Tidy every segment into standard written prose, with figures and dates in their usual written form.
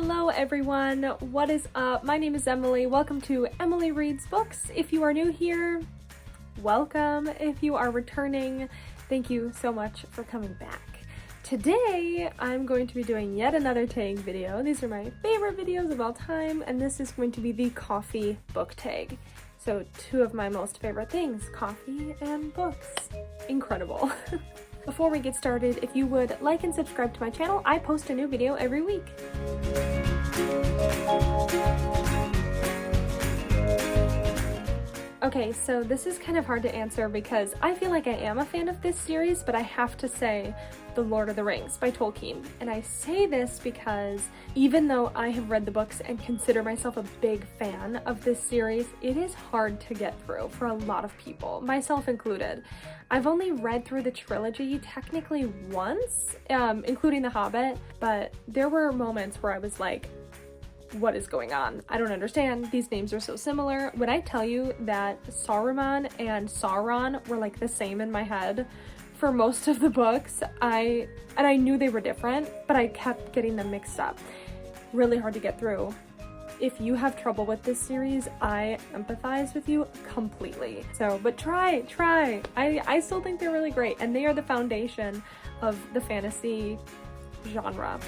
Hello everyone, what is up? My name is Emily. Welcome to Emily Reads Books. If you are new here, welcome. If you are returning, thank you so much for coming back. Today, I'm going to be doing yet another tag video. These are my favorite videos of all time, and this is going to be the coffee book tag. So two of my most favorite things, coffee and books. Incredible. Before we get started, if you would like and subscribe to my channel, I post a new video every week. Okay, so this is kind of hard to answer because I feel like I am a fan of this series, but I have to say The Lord of the Rings by Tolkien. And I say this because even though I have read the books and consider myself a big fan of this series, it is hard to get through for a lot of people, myself included. I've only read through the trilogy technically once, including The Hobbit, but there were moments where I was like, what is going on? I don't understand. These names are so similar. When I tell you that Saruman and Sauron were like the same in my head for most of the books, I knew they were different, but I kept getting them mixed up. Really hard to get through. If you have trouble with this series, I empathize with you completely. So, but try. I still think they're really great, and they are the foundation of the fantasy genre.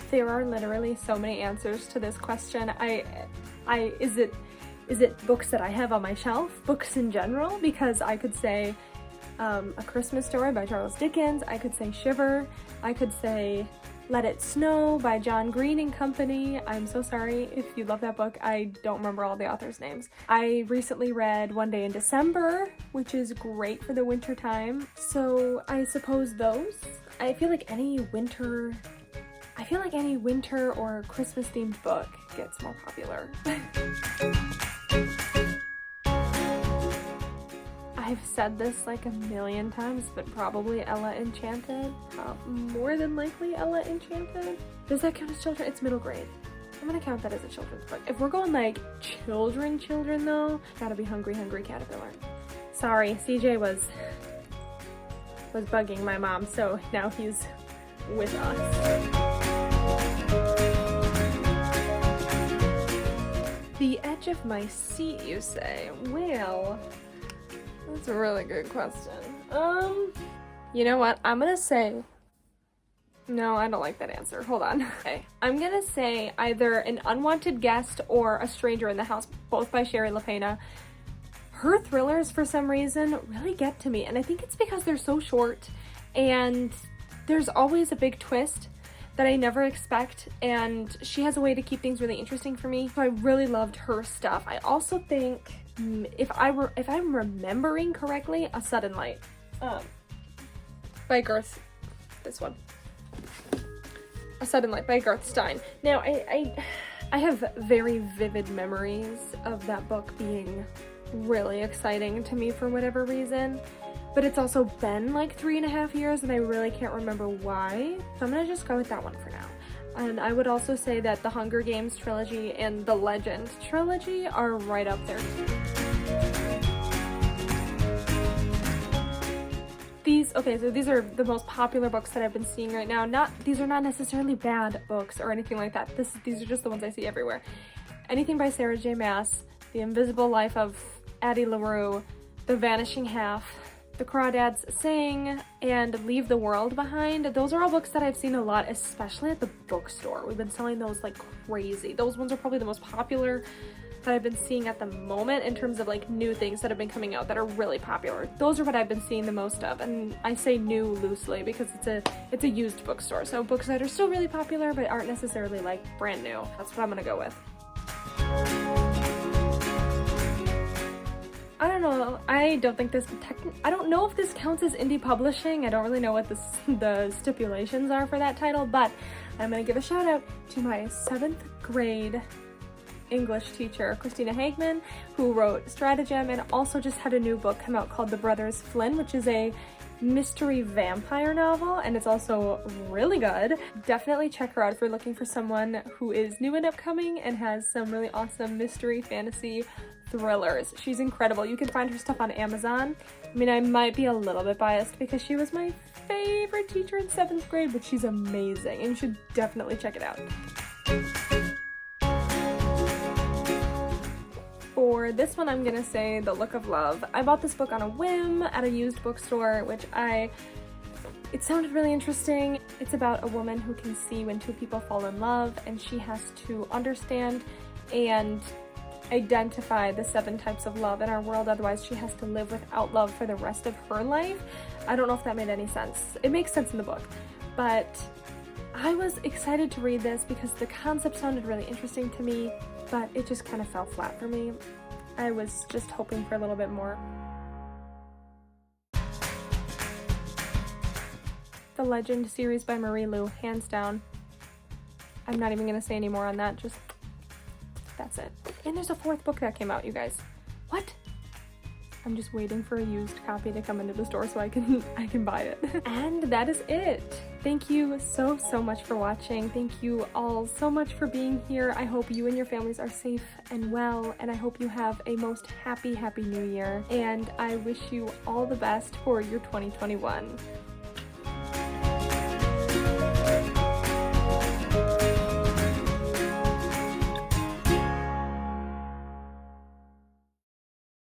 There are literally so many answers to this question. Is it books that I have on my shelf? Books in general? Because I could say A Christmas Story by Charles Dickens. I could say Shiver. I could say Let It Snow by John Green and Company. I'm so sorry if you love that book. I don't remember all the authors' names. I recently read One Day in December, which is great for the winter time. So I suppose those. I feel like any winter or Christmas themed book gets more popular. I've said this like a million times, but probably Ella Enchanted. More than likely Ella Enchanted. Does that count as children? It's middle grade. I'm gonna count that as a children's book. If we're going like children though, gotta be Hungry Hungry Caterpillar. Sorry, CJ was bugging my mom, so now he's with us. The edge of my seat, you say? Well, that's a really good question. You know what? I'm gonna say... No, I don't like that answer. Hold on. Okay. I'm gonna say either An Unwanted Guest or A Stranger in the House, both by Shari LaPena. Her thrillers, for some reason, really get to me, and I think it's because they're so short, and there's always a big twist that I never expect, and she has a way to keep things really interesting for me. So I really loved her stuff. I also think, if I'm remembering correctly, A Sudden Light by Garth. This one. A Sudden Light by Garth Stein. Now I have very vivid memories of that book being really exciting to me for whatever reason. But it's also been like 3.5 years and I really can't remember why. So I'm gonna just go with that one for now. And I would also say that the Hunger Games trilogy and the Legend trilogy are right up there too. So these are the most popular books that I've been seeing right now. These are not necessarily bad books or anything like that. These are just the ones I see everywhere. Anything by Sarah J. Maas, The Invisible Life of Addie LaRue, The Vanishing Half, The Crawdads Sing, and Leave the World Behind. Those are all books that I've seen a lot, especially at the bookstore. We've been selling those like crazy. Those ones are probably the most popular that I've been seeing at the moment in terms of like new things that have been coming out that are really popular. Those are what I've been seeing the most of, and I say new loosely because it's a used bookstore. So books that are still really popular but aren't necessarily like brand new. That's what I'm gonna go with. I don't know. I don't know if this counts as indie publishing. I don't really know what the stipulations are for that title, but I'm gonna give a shout out to my 7th grade English teacher, Christina Hagman, who wrote Stratagem and also just had a new book come out called The Brothers Flynn, which is a mystery vampire novel, and it's also really good. Definitely check her out if you're looking for someone who is new and upcoming and has some really awesome mystery fantasy thrillers. She's incredible. You can find her stuff on Amazon. I mean, I might be a little bit biased because she was my favorite teacher in 7th grade, but she's amazing and you should definitely check it out. For this one, I'm gonna say The Look of Love. I bought this book on a whim at a used bookstore, it sounded really interesting. It's about a woman who can see when two people fall in love, and she has to understand and identify the 7 types of love in our world, otherwise she has to live without love for the rest of her life. I don't know if that made any sense. It makes sense in the book, but I was excited to read this because the concept sounded really interesting to me, but it just kind of fell flat for me. I was just hoping for a little bit more. The Legend series by Marie Lu, hands down. I'm not even gonna say any more on that, just that's it. And there's a 4th book that came out, you guys. What? I'm just waiting for a used copy to come into the store so I can buy it. And that is it. Thank you so much for watching. Thank you all so much for being here. I hope you and your families are safe and well, and I hope you have a most happy new year. And I wish you all the best for your 2021.